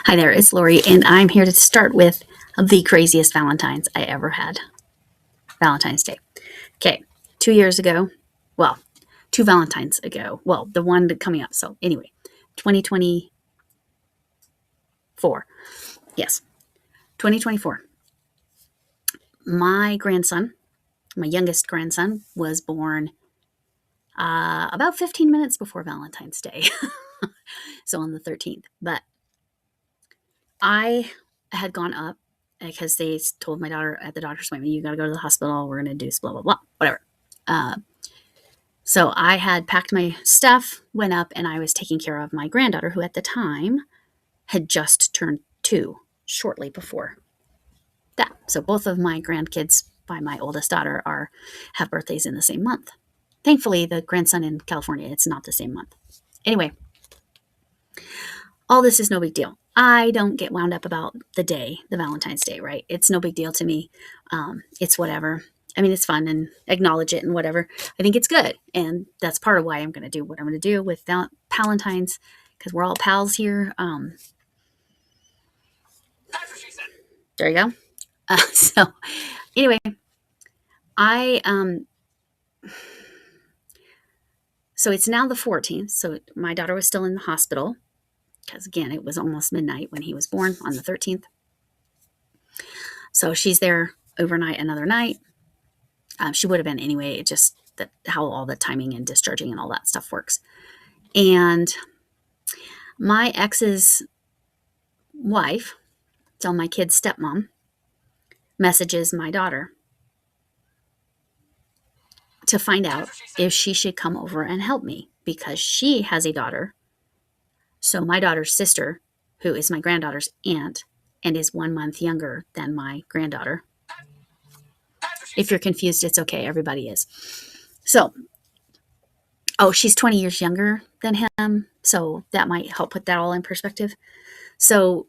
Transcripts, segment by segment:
Hi there, it's Lori, and I'm here to start with the craziest Valentine's I ever had. Valentine's Day. Okay, 2 years ago, well, two Valentines ago, well, the one that coming up. So, anyway, 2024. Yes, 2024. My grandson, my youngest grandson, was born about 15 minutes before Valentine's Day. So, on the 13th. But I had gone up because they told my daughter at the doctor's appointment, you got to go to the hospital. We're going to do blah, blah, blah, whatever. Uh, so I had packed my stuff, went up, and I was taking care of my granddaughter, who at the time had just turned 2 shortly before that. So both of my grandkids by my oldest daughter have birthdays in the same month. Thankfully, the grandson in California, it's not the same month. Anyway, all this is no big deal. I don't get wound up about the day, the Valentine's Day, right? It's no big deal to me. It's whatever. I mean, it's fun and acknowledge it and whatever. I think it's good. And that's part of why I'm going to do what I'm going to do with PAL-entines, because we're all pals here. There you go. So anyway, I, so it's now the 14th. So my daughter was still in the hospital because, again, it was almost midnight when he was born on the 13th. So she's there overnight another night. She would have been anyway. It just how all the timing and discharging and all that stuff works. And my ex's wife, so my kid's stepmom, messages my daughter to find out if she should come over and help me because she has a daughter. So my daughter's sister, who is my granddaughter's aunt and is 1 month younger than my granddaughter. If you're confused, it's okay. Everybody is. So, she's 20 years younger than him. So that might help put that all in perspective. So,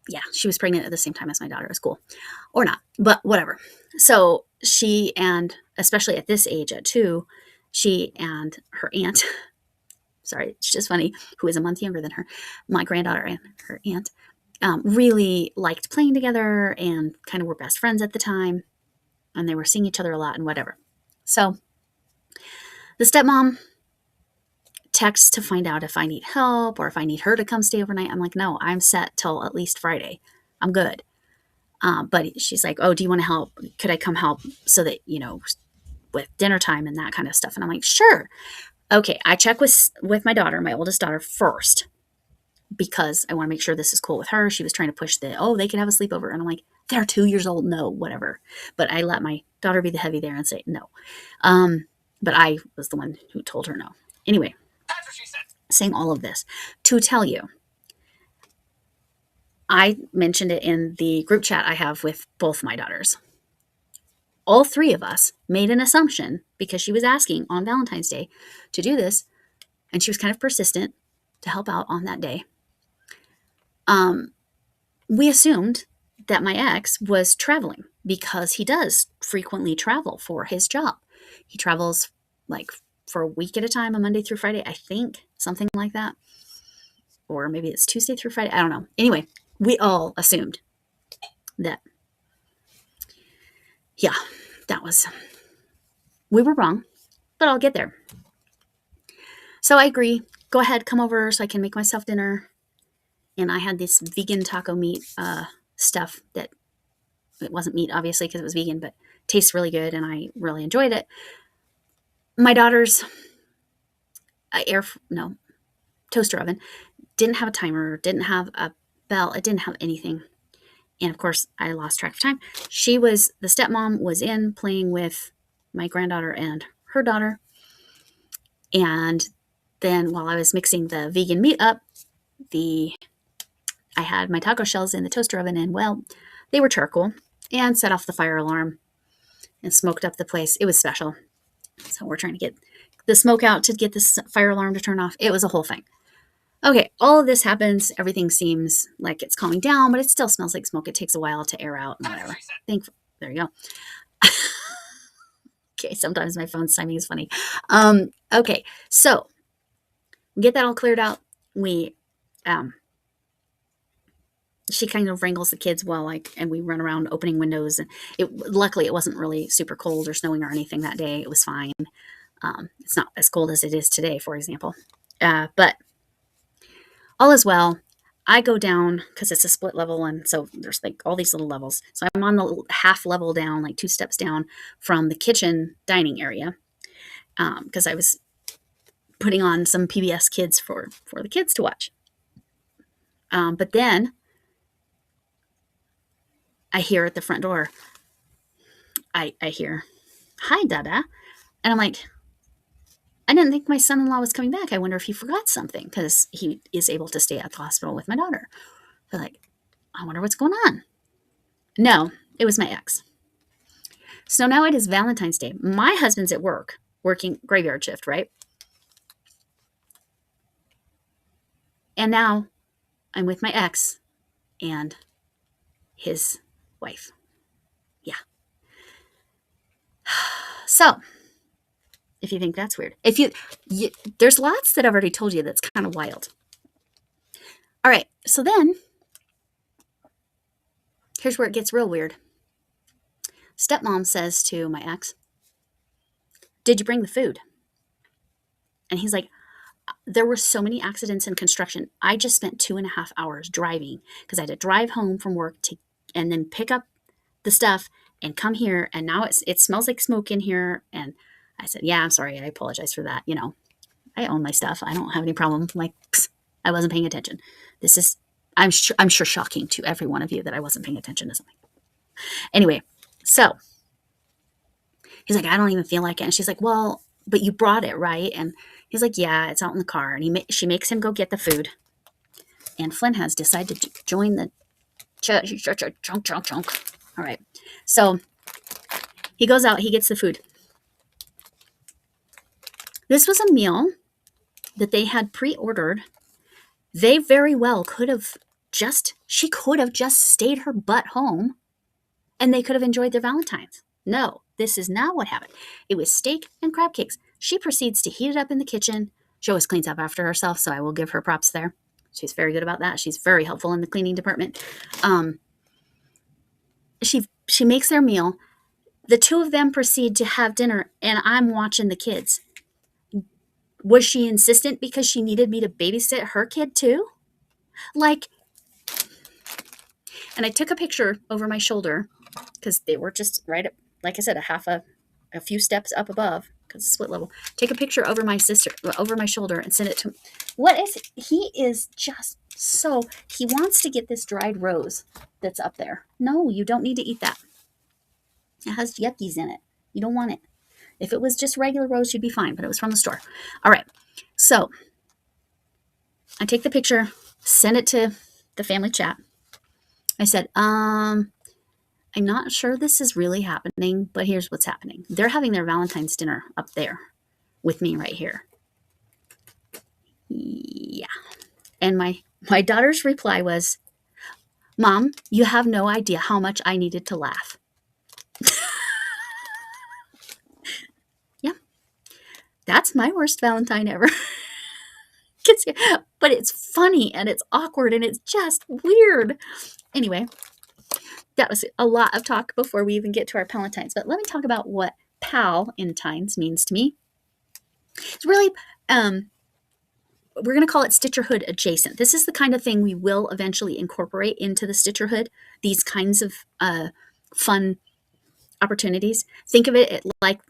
yeah, she was pregnant at the same time as my daughter. It was cool. Or not, but whatever. So she, and especially at this age, at 2, she and her aunt, sorry, it's just funny, who is a month younger than her, my granddaughter and her aunt, really liked playing together and kind of were best friends at the time. And they were seeing each other a lot and whatever. So the stepmom texts to find out if I need help or if I need her to come stay overnight. I'm like, no, I'm set till at least Friday. I'm good. But she's like, oh, do you want to help? Could I come help so that, with dinner time and that kind of stuff? And I'm like, sure. Okay, I check with my daughter, my oldest daughter, first because I want to make sure this is cool with her. She was trying to push they could have a sleepover. And I'm like, they're 2 years old. No, whatever. But I let my daughter be the heavy there and say no. But I was the one who told her no. Anyway, that's what she said. Saying all of this to tell you, I mentioned it in the group chat I have with both my daughters. All 3 of us made an assumption because she was asking on Valentine's Day to do this, and she was kind of persistent to help out on that day. We assumed that my ex was traveling because he does frequently travel for his job. He travels like for a week at a time, a Monday through Friday, I think, something like that. Or maybe it's Tuesday through Friday. I don't know. Anyway, we all assumed that, yeah, we were wrong, but I'll get there. So I agree. Go ahead, come over so I can make myself dinner. And I had this vegan taco meat stuff that it wasn't meat, obviously, because it was vegan, but tastes really good, and I really enjoyed it. My daughter's toaster oven didn't have a timer, didn't have a bell, it didn't have anything. And of course, I lost track of time. The stepmom was in playing with my granddaughter and her daughter. And then while I was mixing the vegan meat up, I had my taco shells in the toaster oven, and well, they were charcoal and set off the fire alarm and smoked up the place. It was special. So we're trying to get the smoke out to get this fire alarm to turn off. It was a whole thing. Okay, all of this happens. Everything seems like it's calming down, but it still smells like smoke. It takes a while to air out and whatever. There you go. Okay, sometimes my phone's timing is funny. Okay, so we get that all cleared out. We she kind of wrangles the kids and we run around opening windows. And luckily it wasn't really super cold or snowing or anything that day. It was fine. It's not as cold as it is today, for example. But all is well. I go down because it's a split level, and so there's like all these little levels. So I'm on the half level down, like 2 steps down from the kitchen dining area, because I was putting on some PBS Kids for the kids to watch. But then I hear at the front door, I hear, "Hi, Dada," and I'm like, I didn't think my son-in-law was coming back. I wonder if he forgot something, because he is able to stay at the hospital with my daughter. So like, I wonder what's going on. No, it was my ex. So now it is Valentine's Day. My husband's at work, working graveyard shift, right? And now I'm with my ex and his wife. Yeah. So if you think that's weird, there's lots that I've already told you that's kind of wild. All right. So then here's where it gets real weird. Stepmom says to my ex, "Did you bring the food?" And he's like, "There were so many accidents in construction. I just spent 2.5 hours driving because I had to drive home from work and then pick up the stuff and come here. And now it smells like smoke in here." And I said, "Yeah, I'm sorry. I apologize for that. I own my stuff. I don't have any problem." Like, I wasn't paying attention. This is, I'm sure shocking to every one of you that I wasn't paying attention to something. Anyway, so he's like, "I don't even feel like it." And she's like, "Well, but you brought it, right?" And he's like, "Yeah, it's out in the car." And she makes him go get the food. And Flynn has decided to join the chunk. All right. So he goes out, he gets the food. This was a meal that they had pre-ordered. They very well she could have just stayed her butt home and they could have enjoyed their Valentines. No, this is not what happened. It was steak and crab cakes. She proceeds to heat it up in the kitchen. She always cleans up after herself, so I will give her props there. She's very good about that. She's very helpful in the cleaning department. She makes their meal. The two of them proceed to have dinner, and I'm watching the kids. Was she insistent because she needed me to babysit her kid too? And I took a picture over my shoulder because they were just right up, like I said, a few steps up above because it's split level. Take a picture over my shoulder and send it to him. He is just he wants to get this dried rose that's up there. No, you don't need to eat that. It has yuckies in it. You don't want it. If it was just regular rose, you'd be fine, but it was from the store. All right. So I take the picture, send it to the family chat. I said, I'm not sure this is really happening, but here's what's happening. They're having their Valentine's dinner up there with me right here. Yeah. And my daughter's reply was, "Mom, you have no idea how much I needed to laugh." Yeah. That's my worst Valentine ever. But it's funny and it's awkward and it's just weird. Anyway, that was a lot of talk before we even get to our PAL-entines. But let me talk about what PAL-entines means to me. It's really, we're going to call it Stitcherhood adjacent. This is the kind of thing we will eventually incorporate into the Stitcherhood, these kinds of fun opportunities. Think of it like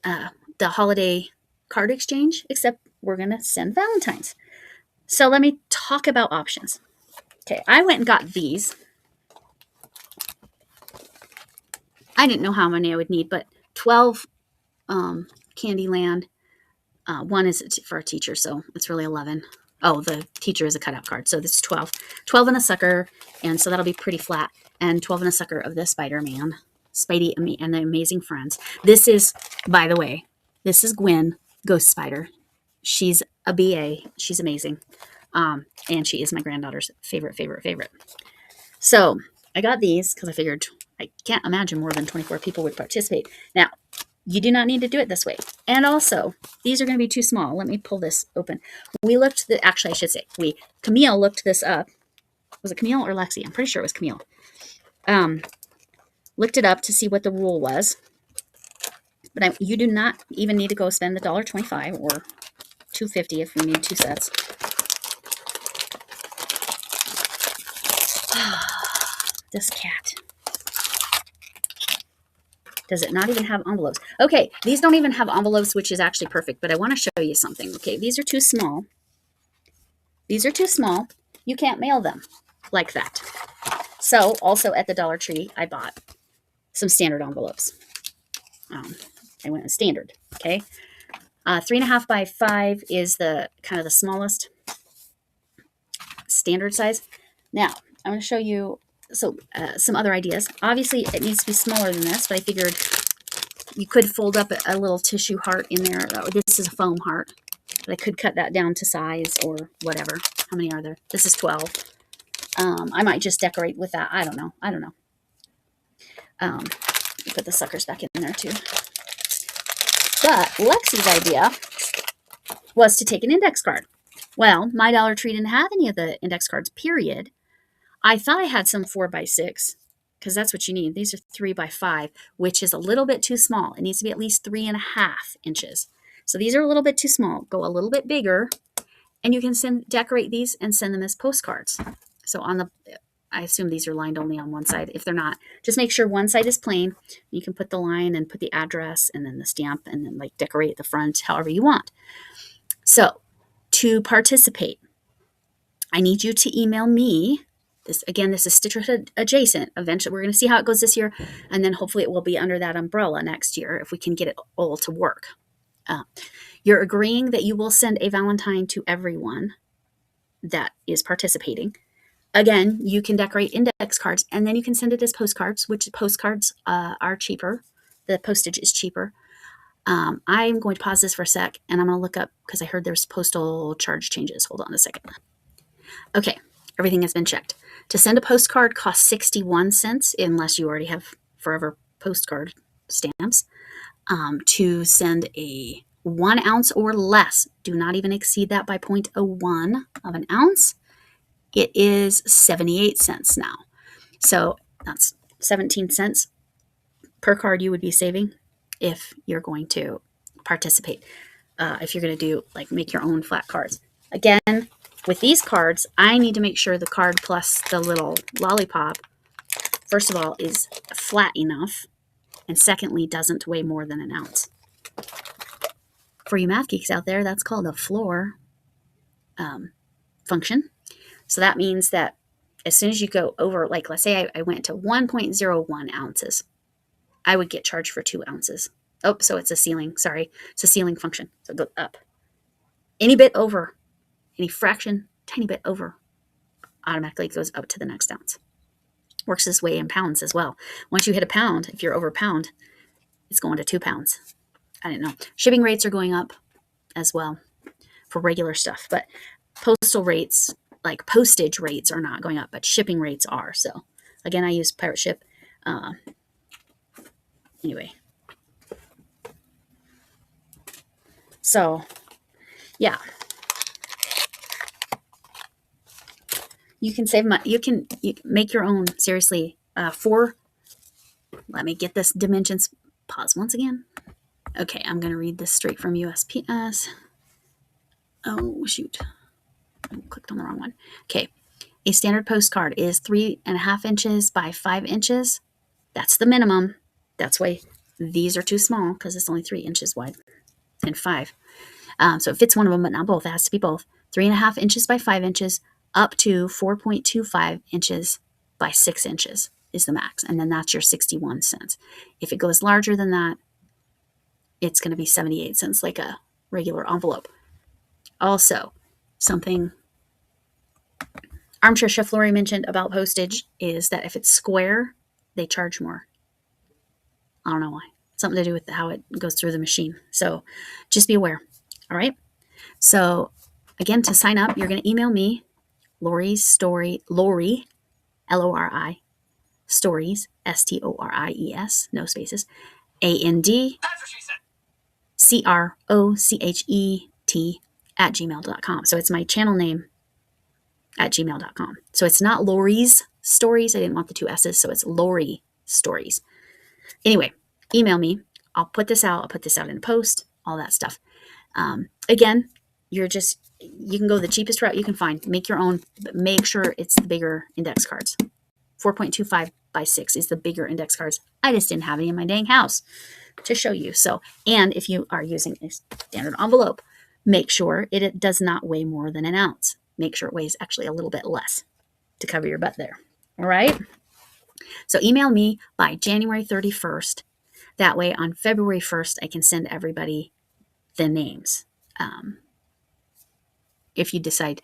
the holiday card exchange, except we're going to send Valentines. So let me talk about options. Okay, I went and got these. I didn't know how many I would need, but 12 Candyland. One is for a teacher, so it's really 11. Oh, the teacher is a cutout card, so this is 12. 12 and a sucker, and so that'll be pretty flat. And 12 and a sucker of the Spider-Man, Spidey and the Amazing Friends. This is, by the way, this is Gwen, Ghost Spider. She's a BA. She's amazing. And she is my granddaughter's favorite. So I got these because I figured I can't imagine more than 24 people would participate. Now, you do not need to do it this way. And also, these are going to be too small. Let me pull this open. Camille looked this up. Was it Camille or Lexi? I'm pretty sure it was Camille. Looked it up to see what the rule was. But you do not even need to go spend the $1.25 or $2.50 if you need 2 sets. This cat. Does it not even have envelopes? Okay, these don't even have envelopes, which is actually perfect, but I want to show you something. Okay, these are too small. These are too small. You can't mail them like that. So, also at the Dollar Tree, I bought some standard envelopes. I went with standard, okay? 3.5 by 5 is the kind of the smallest standard size. Now, I'm going to show you some other ideas. Obviously, it needs to be smaller than this, but I figured you could fold up a little tissue heart in there. This is a foam heart, but I could cut that down to size or whatever. How many are there? This is 12. I might just decorate with that. I don't know. Put the suckers back in there too. But Lexi's idea was to take an index card. Well, my Dollar Tree didn't have any of the index cards, period. I thought I had some 4 by 6 because that's what you need. These are 3 by 5, which is a little bit too small. It needs to be at least 3.5 inches. So these are a little bit too small. Go a little bit bigger, and you can decorate these and send them as postcards. So I assume these are lined only on one side. If they're not, just make sure one side is plain. You can put the line and put the address and then the stamp and then like decorate the front however you want. So to participate, I need you to email me. This is Stitcherhood adjacent. Eventually, we're going to see how it goes this year, and then hopefully it will be under that umbrella next year if we can get it all to work. You're agreeing that you will send a Valentine to everyone that is participating. Again, you can decorate index cards, and then you can send it as postcards, which postcards are cheaper. The postage is cheaper. I'm going to pause this for a sec, and I'm going to look up, because I heard there's postal charge changes. Hold on a second. Okay, everything has been checked. To send a postcard costs 61 cents, unless you already have forever postcard stamps. To send a 1 ounce or less, do not even exceed that by 0.01 of an ounce. It is 78 cents now. So that's 17 cents per card you would be saving if you're going to participate. If you're going to do, like, make your own flat cards. Again, with these cards, I need to make sure the card plus the little lollipop, first of all, is flat enough, and secondly, doesn't weigh more than an ounce. For you math geeks out there, that's called a floor function. So that means that as soon as you go over, like, let's say I went to 1.01 ounces, I would get charged for 2 ounces. Oh, so it's a ceiling. Sorry. It's a ceiling function. So it goes up. Any bit over, any fraction, tiny bit over, automatically goes up to the next ounce. Works this way in pounds as well. Once you hit a pound, if you're over a pound, it's going to 2 pounds. I didn't know. Shipping rates are going up as well for regular stuff. But postal rates, like postage rates, are not going up, but shipping rates are. So, again, I use Pirate Ship. Anyway. So, yeah. You can save money. You can make your own, seriously, let me get this dimensions. Pause once again. Okay, I'm going to read this straight from USPS. Oh, shoot. I clicked on the wrong one. Okay. A standard postcard is 3.5 inches by 5 inches. That's the minimum. That's why these are too small, because it's only 3 inches wide and 5. So it fits one of them, but not both. It has to be both. 3.5 inches by 5 inches up to 4.25 inches by 6 inches is the max. And then that's your 61 cents. If it goes larger than that, it's going to be 78 cents, like a regular envelope. Also, something Armchair Chef Lori mentioned about postage is that if it's square, they charge more. I don't know why. Something to do with how it goes through the machine. So just be aware. All right. So again, to sign up, you're going to email me, Lori, Lori, L-O-R-I, stories, S-T-O-R-I-E-S, no spaces, ANDCROCHET @gmail.com. So it's my channel name. gmail.com. So it's not Lori's Stories. I didn't want the two S's, so it's Lori Stories. Anyway, email me. I'll put this out. I'll put this out in a post, all that stuff. Again, you can go the cheapest route you can find. Make your own, but make sure it's the bigger index cards. 4.25 by 6 is the bigger index cards. I just didn't have any in my dang house to show you. So, and if you are using a standard envelope, make sure it does not weigh more than an ounce. Make sure it weighs actually a little bit less to cover your butt there. All right. So email me by January 31st. That way on February 1st, I can send everybody the names. If you decide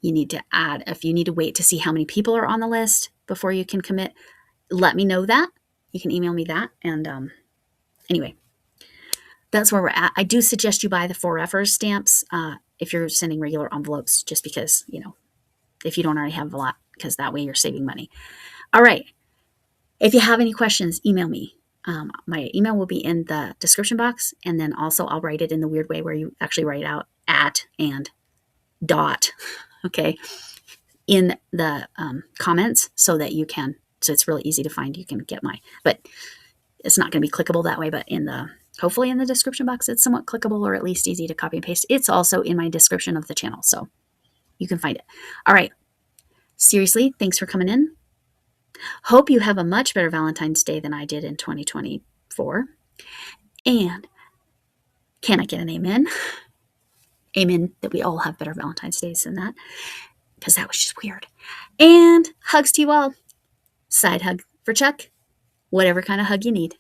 you need to add, if you need to wait to see how many people are on the list before you can commit, let me know that. You can email me that. And anyway, that's where we're at. I do suggest you buy the 4Fers stamps if you're sending regular envelopes, just because, if you don't already have a lot, because that way you're saving money. All right. If you have any questions, email me. My email will be in the description box, and then also I'll write it in the weird way where you actually write out at and dot, okay, in the comments so that you can, so it's really easy to find. You can get but it's not going to be clickable that way, but hopefully in the description box, it's somewhat clickable or at least easy to copy and paste. It's also in my description of the channel, so you can find it. All right. Seriously, thanks for coming in. Hope you have a much better Valentine's Day than I did in 2024. And can I get an amen? Amen that we all have better Valentine's Days than that, because that was just weird. And hugs to you all. Side hug for Chuck. Whatever kind of hug you need.